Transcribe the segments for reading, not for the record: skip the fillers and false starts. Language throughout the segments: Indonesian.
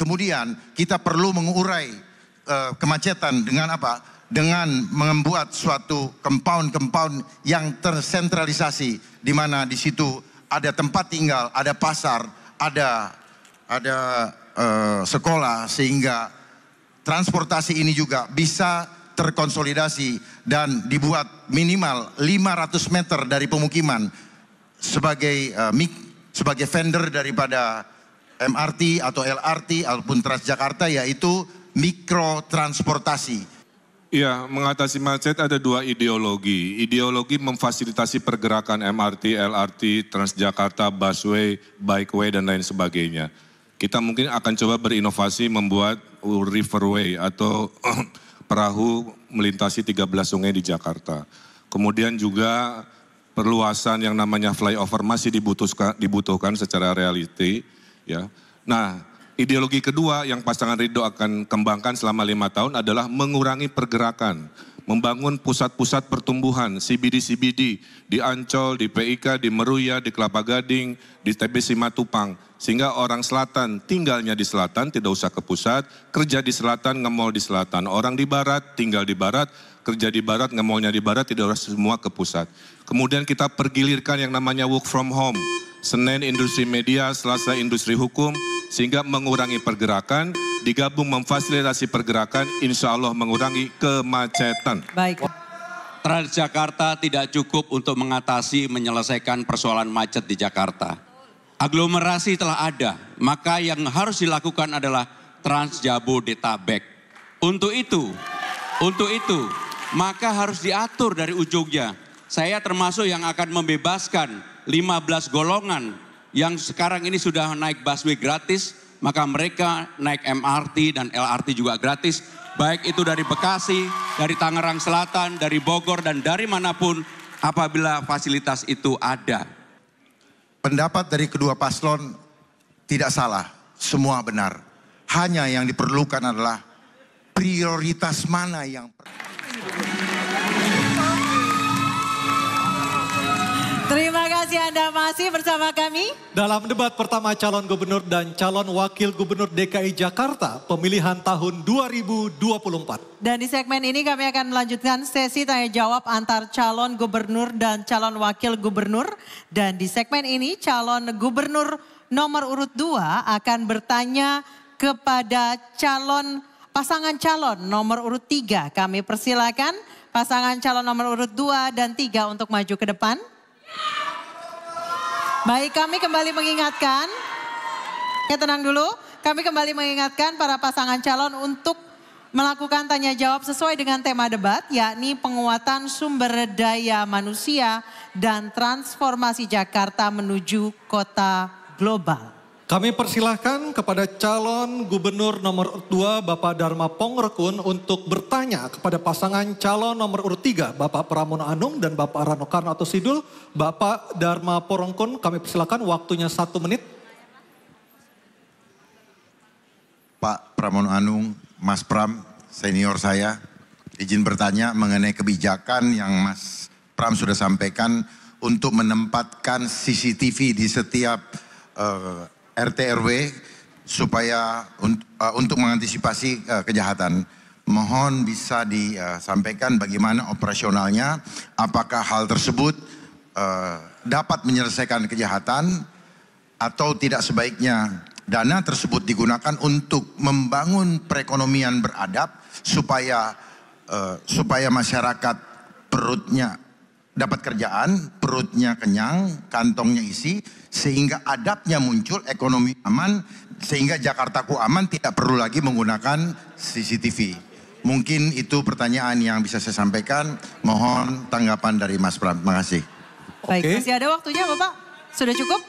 Kemudian kita perlu mengurai kemacetan dengan apa? Dengan membuat suatu compound yang tersentralisasi, di mana di situ ada tempat tinggal, ada pasar, ada sekolah, sehingga transportasi ini juga bisa terkonsolidasi dan dibuat minimal 500 meter dari pemukiman sebagai vendor daripada MRT atau LRT ataupun Transjakarta, yaitu mikro-transportasi. Ya, mengatasi macet ada dua ideologi. Ideologi memfasilitasi pergerakan MRT, LRT, Transjakarta, busway, bikeway, dan lain sebagainya. Kita mungkin akan coba berinovasi membuat riverway atau perahu melintasi 13 sungai di Jakarta. Kemudian juga perluasan yang namanya flyover masih dibutuhkan secara reality. Ya. Nah, ideologi kedua yang pasangan Ridho akan kembangkan selama 5 tahun adalah mengurangi pergerakan, membangun pusat-pusat pertumbuhan, CBD di Ancol, di PIK, di Meruya, di Kelapa Gading, di TBC Matupang. Sehingga orang selatan tinggalnya di selatan, tidak usah ke pusat, kerja di selatan, nge-mall di selatan. Orang di barat, tinggal di barat, kerja di barat, nge-mallnya di barat, tidak harus semua ke pusat. Kemudian kita pergilirkan yang namanya work from home. Senin industri media, Selasa industri hukum, sehingga mengurangi pergerakan, digabung memfasilitasi pergerakan, insya Allah mengurangi kemacetan. Baik. Transjakarta tidak cukup untuk mengatasi, menyelesaikan persoalan macet di Jakarta. Aglomerasi telah ada, maka yang harus dilakukan adalah Transjabodetabek. Untuk itu, maka harus diatur dari ujungnya. Saya termasuk yang akan membebaskan 15 golongan yang sekarang ini sudah naik busway gratis, maka mereka naik MRT dan LRT juga gratis, baik itu dari Bekasi, dari Tangerang Selatan, dari Bogor, dan dari manapun apabila fasilitas itu ada. Pendapat dari kedua paslon tidak salah, semua benar. Hanya yang diperlukan adalah prioritas mana yang... Terima kasih Anda masih bersama kami. Dalam debat pertama calon gubernur dan calon wakil gubernur DKI Jakarta pemilihan tahun 2024. Dan di segmen ini kami akan melanjutkan sesi tanya jawab antar calon gubernur dan calon wakil gubernur. Dan di segmen ini calon gubernur nomor urut 2 akan bertanya kepada pasangan calon nomor urut 3. Kami persilakan pasangan calon nomor urut 2 dan 3 untuk maju ke depan. Baik, kami kembali mengingatkan, tenang dulu, kami kembali mengingatkan para pasangan calon untuk melakukan tanya jawab sesuai dengan tema debat, yakni penguatan sumber daya manusia dan transformasi Jakarta menuju kota global. Kami persilahkan kepada calon gubernur nomor 2 Bapak Dharma Pongrekun untuk bertanya kepada pasangan calon nomor urut 3 Bapak Pramono Anung dan Bapak Rano Karno atau Sidul. Bapak Dharma Pongrekun kami persilahkan waktunya 1 menit. Pak Pramono Anung, Mas Pram, senior saya, izin bertanya mengenai kebijakan yang Mas Pram sudah sampaikan untuk menempatkan CCTV di setiap RT RW supaya untuk mengantisipasi kejahatan. Mohon bisa disampaikan bagaimana operasionalnya, apakah hal tersebut dapat menyelesaikan kejahatan atau tidak, sebaiknya dana tersebut digunakan untuk membangun perekonomian beradab supaya masyarakat perutnya dapat kerjaan, perutnya kenyang, kantongnya isi, sehingga adabnya muncul, ekonomi aman, sehingga Jakartaku aman, tidak perlu lagi menggunakan CCTV. Mungkin itu pertanyaan yang bisa saya sampaikan. Mohon tanggapan dari Mas Pram. Terima kasih. Baik, masih ada waktunya Bapak? Sudah cukup?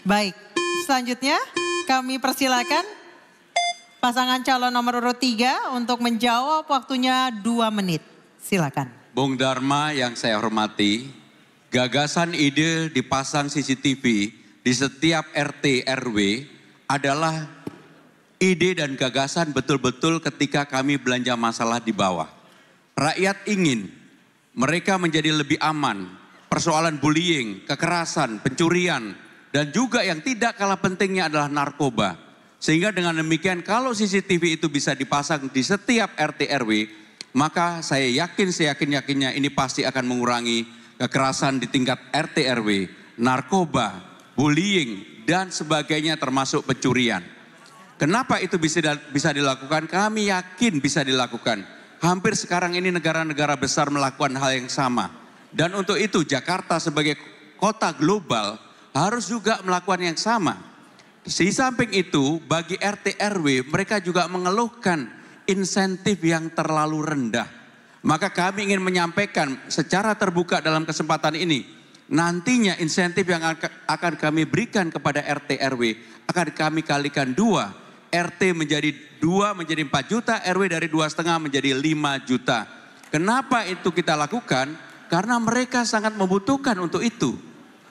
Baik, selanjutnya kami persilakan pasangan calon nomor urut 3 untuk menjawab, waktunya 2 menit. Silakan. Bung Dharma yang saya hormati, gagasan ide dipasang CCTV di setiap RT RW adalah ide dan gagasan betul-betul ketika kami belanja masalah di bawah. Rakyat ingin mereka menjadi lebih aman, persoalan bullying, kekerasan, pencurian, dan juga yang tidak kalah pentingnya adalah narkoba. Sehingga dengan demikian kalau CCTV itu bisa dipasang di setiap RT RW, maka saya yakin seyakin-yakinnya ini pasti akan mengurangi kekerasan di tingkat RT RW, narkoba, bullying, dan sebagainya termasuk pencurian. Kenapa itu bisa dilakukan? Kami yakin bisa dilakukan. Hampir sekarang ini negara-negara besar melakukan hal yang sama. Dan untuk itu Jakarta sebagai kota global harus juga melakukan yang sama. Di samping itu bagi RT RW mereka juga mengeluhkan insentif yang terlalu rendah. Maka kami ingin menyampaikan secara terbuka dalam kesempatan ini. Nantinya insentif yang akan kami berikan kepada RT RW akan kami kalikan 2. RT menjadi 2 menjadi 4 juta, RW dari 2,5 menjadi 5 juta. Kenapa itu kita lakukan? Karena mereka sangat membutuhkan untuk itu.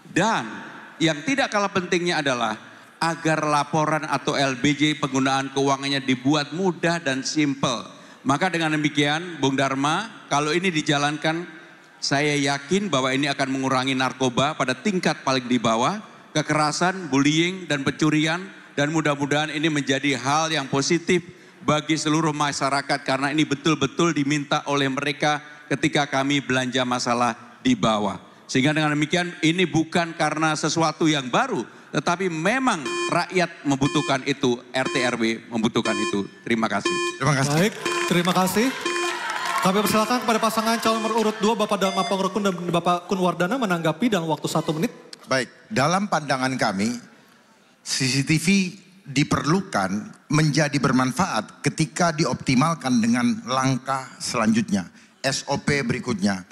Dan yang tidak kalah pentingnya adalah agar laporan atau LBJ penggunaan keuangannya dibuat mudah dan simpel. Maka dengan demikian Bung Dharma, kalau ini dijalankan saya yakin bahwa ini akan mengurangi narkoba pada tingkat paling di bawah, kekerasan, bullying, dan pencurian. Dan mudah-mudahan ini menjadi hal yang positif bagi seluruh masyarakat karena ini betul-betul diminta oleh mereka ketika kami belanja masalah di bawah. Sehingga dengan demikian ini bukan karena sesuatu yang baru, tetapi memang rakyat membutuhkan itu, RT RW membutuhkan itu. Terima kasih. Terima kasih. Baik, terima kasih. Kami persilakan kepada pasangan calon nomor urut 2 Bapak Dharma Pongrekun dan Bapak Kunwardana menanggapi dalam waktu 1 menit. Baik, dalam pandangan kami CCTV diperlukan menjadi bermanfaat ketika dioptimalkan dengan langkah selanjutnya, SOP berikutnya.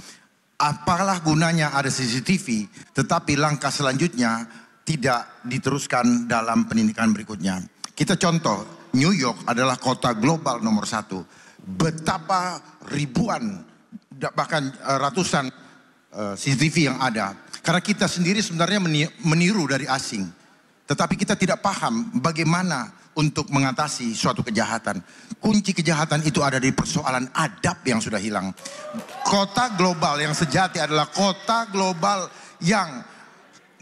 Apalah gunanya ada CCTV tetapi langkah selanjutnya tidak diteruskan dalam pendidikan berikutnya. Kita contoh, New York adalah kota global nomor 1. Betapa ribuan bahkan ratusan CCTV yang ada. Karena kita sendiri sebenarnya meniru dari asing. Tetapi kita tidak paham bagaimana untuk mengatasi suatu kejahatan. Kunci kejahatan itu ada di persoalan adab yang sudah hilang. Kota global yang sejati adalah kota global yang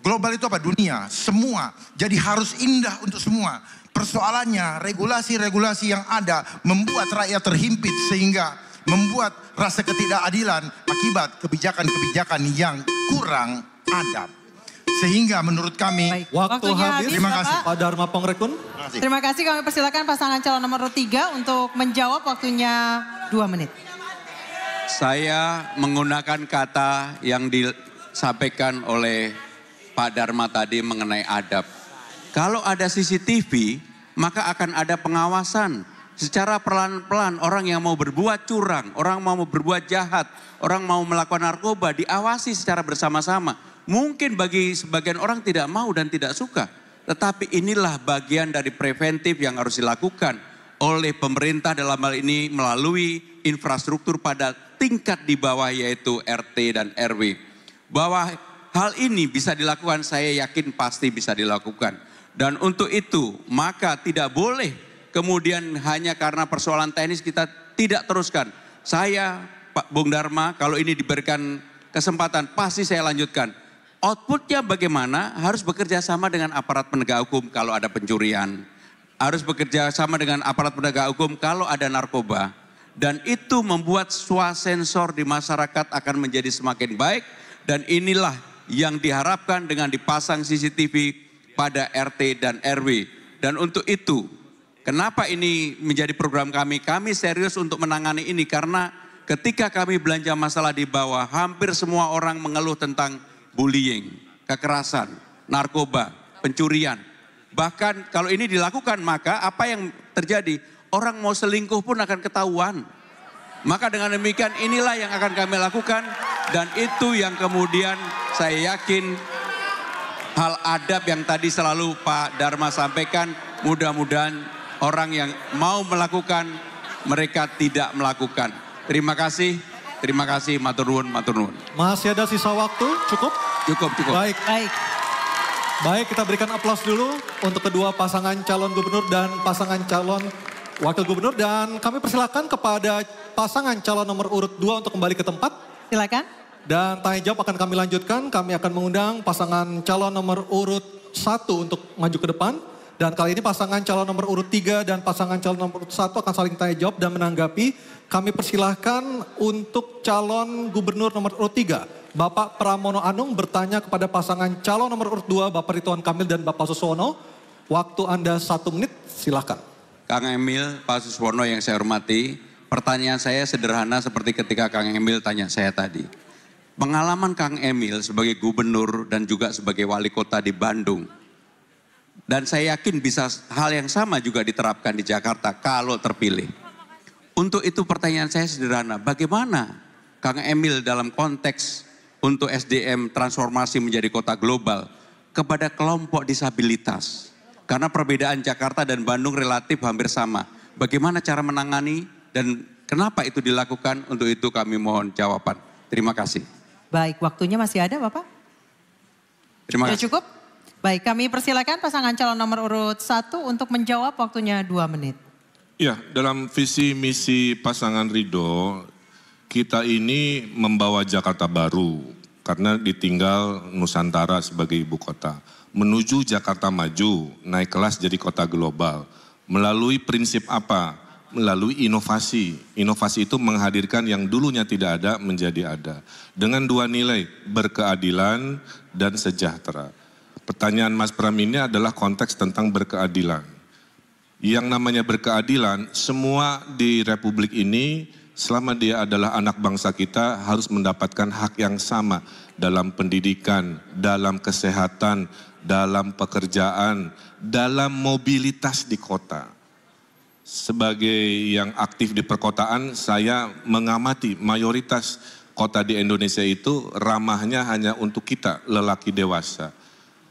global itu apa? Dunia, semua. Jadi harus indah untuk semua. Persoalannya regulasi-regulasi yang ada membuat rakyat terhimpit sehingga membuat rasa ketidakadilan akibat kebijakan-kebijakan yang kurang adab. Sehingga menurut kami Baik. Waktu Waktunya habis. Terima kasih. Pak Dharma Pongrekun. Terima kasih, kami persilakan pasangan calon nomor urut 3 untuk menjawab, waktunya 2 menit. Saya menggunakan kata yang disampaikan oleh Pak Dharma tadi mengenai adab. Kalau ada CCTV, maka akan ada pengawasan. Secara pelan-pelan orang yang mau berbuat curang, orang mau berbuat jahat, orang mau melakukan narkoba diawasi secara bersama-sama. Mungkin bagi sebagian orang tidak mau dan tidak suka. Tetapi inilah bagian dari preventif yang harus dilakukan oleh pemerintah dalam hal ini melalui infrastruktur pada tingkat di bawah yaitu RT dan RW. Bahwa hal ini bisa dilakukan, saya yakin pasti bisa dilakukan. Dan untuk itu maka tidak boleh kemudian hanya karena persoalan teknis kita tidak teruskan. Saya Pak Bung Dharma kalau ini diberikan kesempatan pasti saya lanjutkan. Outputnya bagaimana? Harus bekerja sama dengan aparat penegak hukum kalau ada pencurian. Harus bekerja sama dengan aparat penegak hukum kalau ada narkoba. Dan itu membuat swasensor di masyarakat akan menjadi semakin baik. Dan inilah yang diharapkan dengan dipasang CCTV pada RT dan RW. Dan untuk itu, kenapa ini menjadi program kami? Kami serius untuk menangani ini karena ketika kami belanja masalah di bawah, hampir semua orang mengeluh tentang bullying, kekerasan, narkoba, pencurian. Bahkan kalau ini dilakukan maka apa yang terjadi? Orang mau selingkuh pun akan ketahuan. Maka dengan demikian inilah yang akan kami lakukan. Dan itu yang kemudian saya yakin hal adab yang tadi selalu Pak Dharma sampaikan. Mudah-mudahan orang yang mau melakukan mereka tidak melakukan. Terima kasih. Terima kasih, matur nuwun, matur nuwun. Masih ada sisa waktu, cukup? Cukup. Baik. Baik. Baik, kita berikan aplaus dulu untuk kedua pasangan calon gubernur dan pasangan calon wakil gubernur. Dan kami persilakan kepada pasangan calon nomor urut 2 untuk kembali ke tempat. Silakan. Dan tanya jawab akan kami lanjutkan. Kami akan mengundang pasangan calon nomor urut 1 untuk maju ke depan. Dan kali ini pasangan calon nomor urut 3 dan pasangan calon nomor urut 1 akan saling tanya jawab dan menanggapi. Kami persilahkan untuk calon gubernur nomor urut 3. Bapak Pramono Anung bertanya kepada pasangan calon nomor urut 2, Bapak Ridwan Kamil dan Bapak Suswono. Waktu Anda 1 menit, silakan. Kang Emil, Pak Suswono yang saya hormati, pertanyaan saya sederhana seperti ketika Kang Emil tanya saya tadi. Pengalaman Kang Emil sebagai gubernur dan juga sebagai wali kota di Bandung, dan saya yakin bisa hal yang sama juga diterapkan di Jakarta kalau terpilih. Untuk itu pertanyaan saya sederhana, bagaimana Kang Emil dalam konteks untuk SDM transformasi menjadi kota global kepada kelompok disabilitas? Karena perbedaan Jakarta dan Bandung relatif hampir sama. Bagaimana cara menangani dan kenapa itu dilakukan? Untuk itu kami mohon jawaban. Terima kasih. Baik, waktunya masih ada Bapak? Terima kasih. Sudah cukup? Baik, kami persilakan pasangan calon nomor urut 1 untuk menjawab, waktunya 2 menit. Ya, dalam visi misi pasangan Ridho, kita ini membawa Jakarta baru karena ditinggal Nusantara sebagai ibu kota. Menuju Jakarta maju, naik kelas jadi kota global. Melalui prinsip apa? Melalui inovasi. Inovasi itu menghadirkan yang dulunya tidak ada menjadi ada. Dengan 2 nilai, berkeadilan dan sejahtera. Pertanyaan Mas Pram ini adalah konteks tentang berkeadilan. Yang namanya berkeadilan, semua di Republik ini selama dia adalah anak bangsa kita harus mendapatkan hak yang sama dalam pendidikan, dalam kesehatan, dalam pekerjaan, dalam mobilitas di kota. Sebagai yang aktif di perkotaan, saya mengamati mayoritas kota di Indonesia itu ramahnya hanya untuk kita, lelaki dewasa.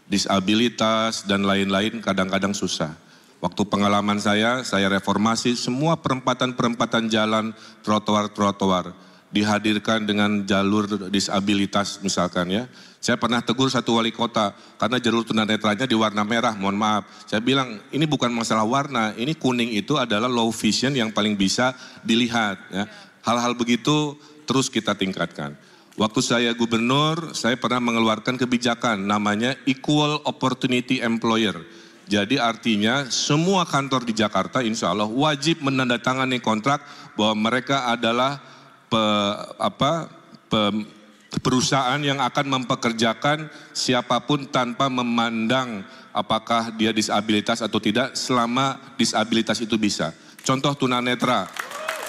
Disabilitas dan lain-lain kadang-kadang susah. Waktu pengalaman saya reformasi semua perempatan-perempatan jalan, trotoar-trotoar dihadirkan dengan jalur disabilitas misalkan ya. Saya pernah tegur satu wali kota karena jalur tunanetranya di warna merah, mohon maaf. Saya bilang ini bukan masalah warna, ini kuning itu adalah low vision yang paling bisa dilihat ya. Hal-hal begitu terus kita tingkatkan. Waktu saya gubernur, saya pernah mengeluarkan kebijakan namanya Equal Opportunity Employer. Jadi artinya semua kantor di Jakarta insya Allah wajib menandatangani kontrak bahwa mereka adalah perusahaan yang akan mempekerjakan siapapun tanpa memandang apakah dia disabilitas atau tidak selama disabilitas itu bisa. Contoh tunanetra.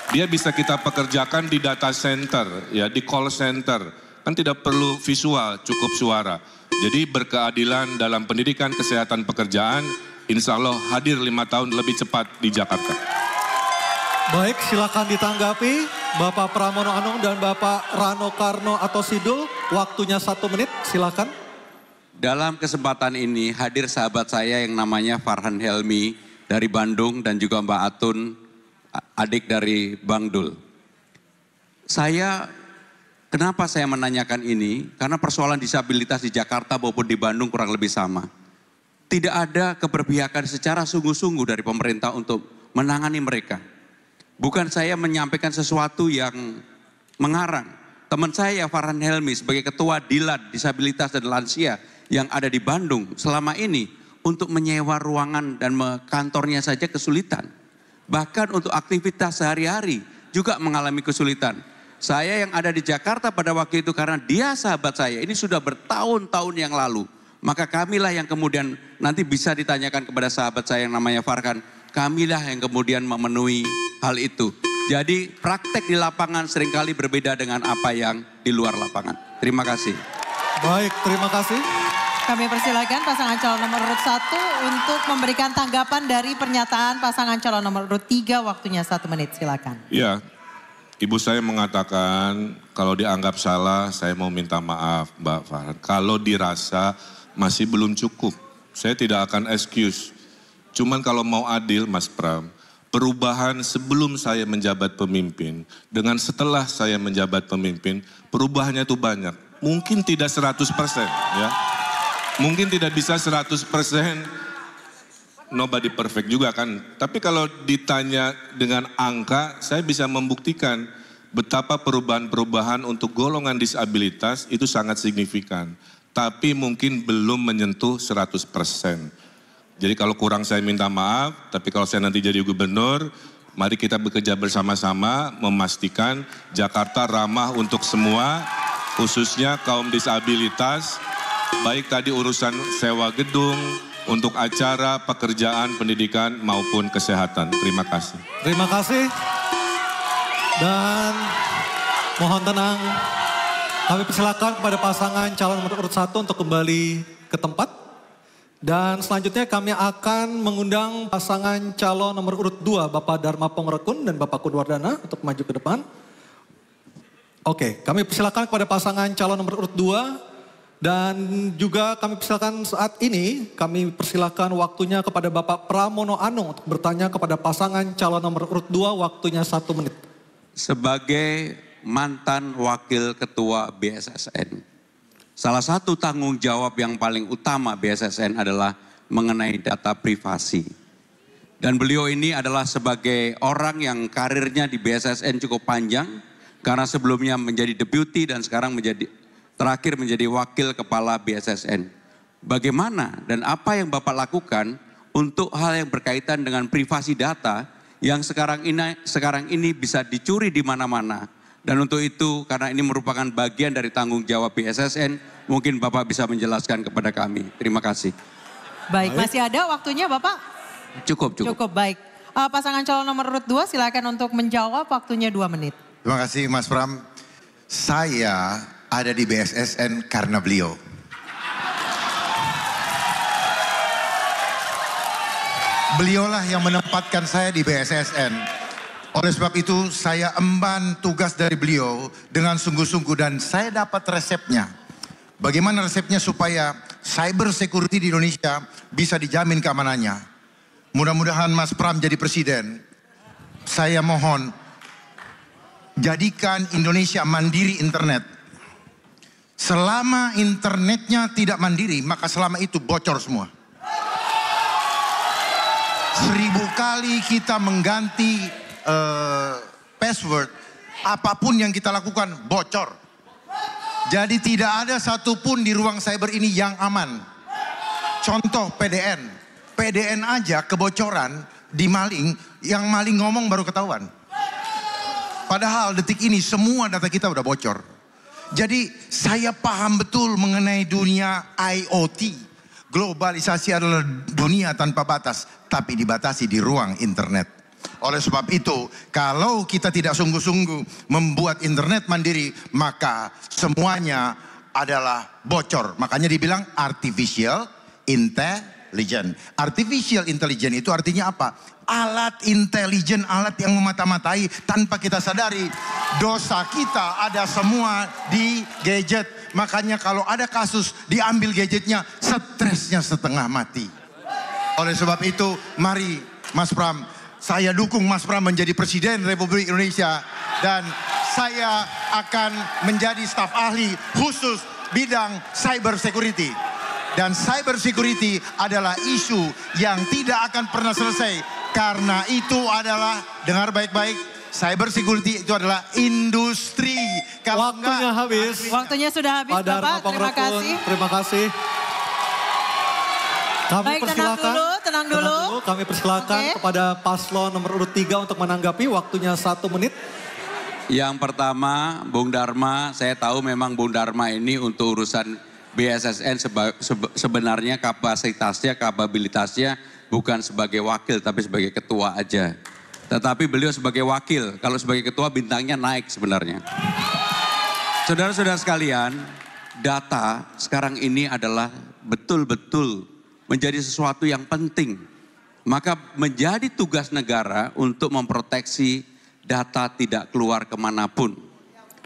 Dia bisa kita pekerjakan di data center, ya di call center. Kan tidak perlu visual, cukup suara. Jadi berkeadilan dalam pendidikan, kesehatan, pekerjaan, insya Allah hadir 5 tahun lebih cepat di Jakarta. Baik, silakan ditanggapi Bapak Pramono Anung dan Bapak Rano Karno atau Sidul. Waktunya 1 menit, silakan. Dalam kesempatan ini hadir sahabat saya yang namanya Farhan Helmi dari Bandung dan juga Mbak Atun, adik dari Bang Dul. Kenapa saya menanyakan ini? Karena persoalan disabilitas di Jakarta maupun di Bandung kurang lebih sama. Tidak ada keberpihakan secara sungguh-sungguh dari pemerintah untuk menangani mereka. Bukan saya menyampaikan sesuatu yang mengarang. Teman saya Farhan Helmi sebagai ketua Dilat Disabilitas dan Lansia yang ada di Bandung selama ini untuk menyewa ruangan dan kantornya saja kesulitan. Bahkan untuk aktivitas sehari-hari juga mengalami kesulitan. Saya yang ada di Jakarta pada waktu itu karena dia sahabat saya, ini sudah bertahun-tahun yang lalu. Maka kamilah yang kemudian nanti bisa ditanyakan kepada sahabat saya yang namanya Farhan. Kamilah yang kemudian memenuhi hal itu. Jadi praktek di lapangan seringkali berbeda dengan apa yang di luar lapangan. Terima kasih. Baik, terima kasih. Kami persilakan pasangan calon nomor urut 1 untuk memberikan tanggapan dari pernyataan pasangan calon nomor urut 3. Waktunya 1 menit, silakan. Ya, ibu saya mengatakan kalau dianggap salah saya mau minta maaf Mbak Farhan. Kalau dirasa masih belum cukup, saya tidak akan excuse. Cuman kalau mau adil Mas Pram, perubahan sebelum saya menjabat pemimpin dengan setelah saya menjabat pemimpin, perubahannya itu banyak. Mungkin tidak 100% ya. Mungkin tidak bisa 100%, nobody perfect juga kan. Tapi kalau ditanya dengan angka, saya bisa membuktikan betapa perubahan-perubahan untuk golongan disabilitas itu sangat signifikan. Tapi mungkin belum menyentuh 100%. Jadi kalau kurang saya minta maaf, tapi kalau saya nanti jadi gubernur, mari kita bekerja bersama-sama memastikan Jakarta ramah untuk semua, khususnya kaum disabilitas, baik tadi urusan sewa gedung, untuk acara, pekerjaan, pendidikan maupun kesehatan. Terima kasih. Terima kasih. Dan mohon tenang. Kami persilakan kepada pasangan calon nomor urut 1 untuk kembali ke tempat. Dan selanjutnya kami akan mengundang pasangan calon nomor urut 2, Bapak Dharma Pongrekun dan Bapak Kudwardana untuk maju ke depan. Oke, kami persilakan kepada pasangan calon nomor urut 2 dan juga kami persilakan saat ini, kami persilakan waktunya kepada Bapak Pramono Anung untuk bertanya kepada pasangan calon nomor urut 2, waktunya 1 menit. Sebagai mantan wakil ketua BSSN, salah satu tanggung jawab yang paling utama BSSN adalah mengenai data privasi. Dan beliau ini adalah sebagai orang yang karirnya di BSSN cukup panjang, karena sebelumnya menjadi deputi dan sekarang terakhir menjadi wakil kepala BSSN. Bagaimana dan apa yang Bapak lakukan untuk hal yang berkaitan dengan privasi data yang sekarang ini bisa dicuri di mana-mana. Dan untuk itu, karena ini merupakan bagian dari tanggung jawab BSSN, mungkin Bapak bisa menjelaskan kepada kami. Terima kasih. Baik, masih ada waktunya Bapak? Cukup. Cukup, baik. Pasangan calon nomor urut 2 silakan untuk menjawab, waktunya 2 menit. Terima kasih Mas Pram. Saya ada di BSSN karena beliau. Beliaulah yang menempatkan saya di BSSN. Oleh sebab itu saya emban tugas dari beliau dengan sungguh-sungguh dan saya dapat resepnya. Bagaimana resepnya supaya cyber security di Indonesia bisa dijamin keamanannya. Mudah-mudahan Mas Pram jadi presiden. Saya mohon jadikan Indonesia mandiri internet. Selama internetnya tidak mandiri, maka selama itu bocor semua. 1000 kali kita mengganti password, apapun yang kita lakukan bocor. Jadi tidak ada satupun di ruang cyber ini yang aman. Contoh PDN. PDN aja kebocoran di maling, yang maling ngomong baru ketahuan. Padahal detik ini semua data kita udah bocor. Jadi saya paham betul mengenai dunia IoT. Globalisasi adalah dunia tanpa batas, tapi dibatasi di ruang internet. Oleh sebab itu, kalau kita tidak sungguh-sungguh membuat internet mandiri, maka semuanya adalah bocor. Makanya dibilang artificial intelligence. Artificial intelligence itu artinya apa? Alat intelijen, alat yang memata-matai tanpa kita sadari. Dosa kita ada semua di gadget. Makanya kalau ada kasus diambil gadgetnya, stresnya setengah mati. Oleh sebab itu, mari Mas Pram, saya dukung Mas Pram menjadi Presiden Republik Indonesia. Dan saya akan menjadi staf ahli khusus bidang cyber security. Dan cyber security adalah isu yang tidak akan pernah selesai. Karena itu adalah, dengar baik-baik, cyber security itu adalah industri. Kalau waktunya habis. Waktunya sudah habis Bapak, terima kasih. Terima kasih. Kami Baik, tenang dulu. Kami persilakan kepada paslon nomor urut 3 untuk menanggapi, waktunya 1 menit. Yang pertama, Bung Dharma, saya tahu memang Bung Dharma ini untuk urusan BSSN sebenarnya kapasitasnya, kapabilitasnya bukan sebagai wakil tapi sebagai ketua aja. Tetapi beliau sebagai wakil, kalau sebagai ketua bintangnya naik sebenarnya. Saudara-saudara sekalian, data sekarang ini adalah betul-betul menjadi sesuatu yang penting. Maka menjadi tugas negara untuk memproteksi data tidak keluar kemanapun.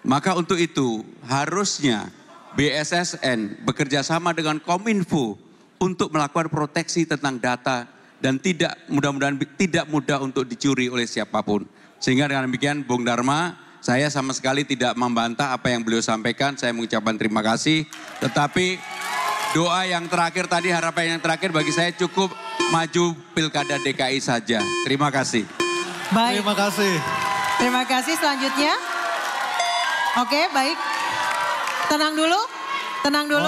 Maka untuk itu harusnya BSSN bekerja sama dengan Kominfo untuk melakukan proteksi tentang data dan mudah-mudahan tidak mudah untuk dicuri oleh siapapun. Sehingga dengan demikian Bung Dharma, saya sama sekali tidak membantah apa yang beliau sampaikan. Saya mengucapkan terima kasih. Tetapi doa yang terakhir tadi, harapan yang terakhir bagi saya cukup maju Pilkada DKI saja. Terima kasih. Baik. Terima kasih. Terima kasih, selanjutnya. Oke, baik. Tenang dulu.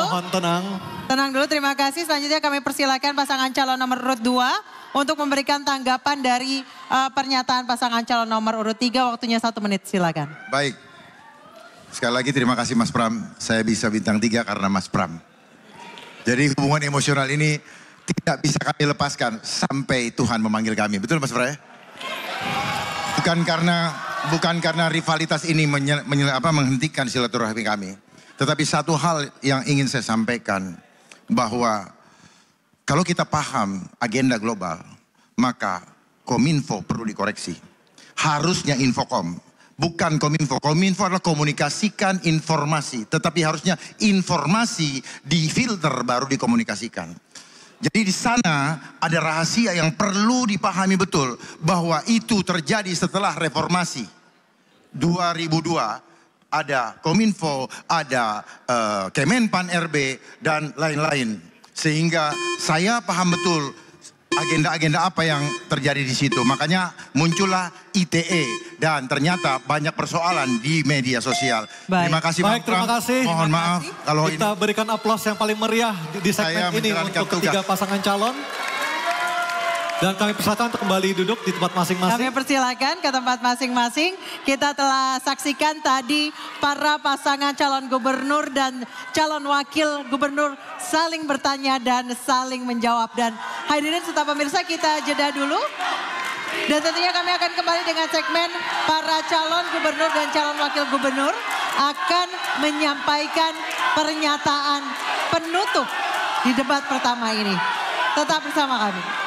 Mohon tenang. Tenang dulu, terima kasih. Selanjutnya kami persilakan pasangan calon nomor urut 2 untuk memberikan tanggapan dari pernyataan pasangan calon nomor urut 3. Waktunya 1 menit, silakan. Baik. Sekali lagi terima kasih Mas Pram. Saya bisa bintang 3 karena Mas Pram. Jadi hubungan emosional ini tidak bisa kami lepaskan sampai Tuhan memanggil kami. Betul Mas Pram? Bukan karena rivalitas ini menghentikan silaturahmi kami. Tetapi satu hal yang ingin saya sampaikan, bahwa kalau kita paham agenda global, maka Kominfo perlu dikoreksi. Harusnya Infokom, bukan Kominfo. Kominfo adalah komunikasikan informasi, tetapi harusnya informasi difilter baru dikomunikasikan. Jadi di sana ada rahasia yang perlu dipahami betul, bahwa itu terjadi setelah reformasi 2002. Ada Kominfo, ada Kemenpan RB, dan lain-lain. Sehingga saya paham betul agenda-agenda apa yang terjadi di situ. Makanya muncullah ITE dan ternyata banyak persoalan di media sosial. Baik. Terima Terima kasih Bang Pram. kasih. Mohon maaf kalau Kita berikan aplaus yang paling meriah di segmen Saya ini menjalankan untuk ketiga tugas. pasangan calon. Dan kami persilakan untuk kembali duduk di tempat masing-masing. Kami persilakan ke tempat masing-masing. Kita telah saksikan tadi para pasangan calon gubernur dan calon wakil gubernur saling bertanya dan saling menjawab. Dan hadirin serta pemirsa, kita jeda dulu. Dan tentunya kami akan kembali dengan segmen para calon gubernur dan calon wakil gubernur akan menyampaikan pernyataan penutup di debat pertama ini. Tetap bersama kami.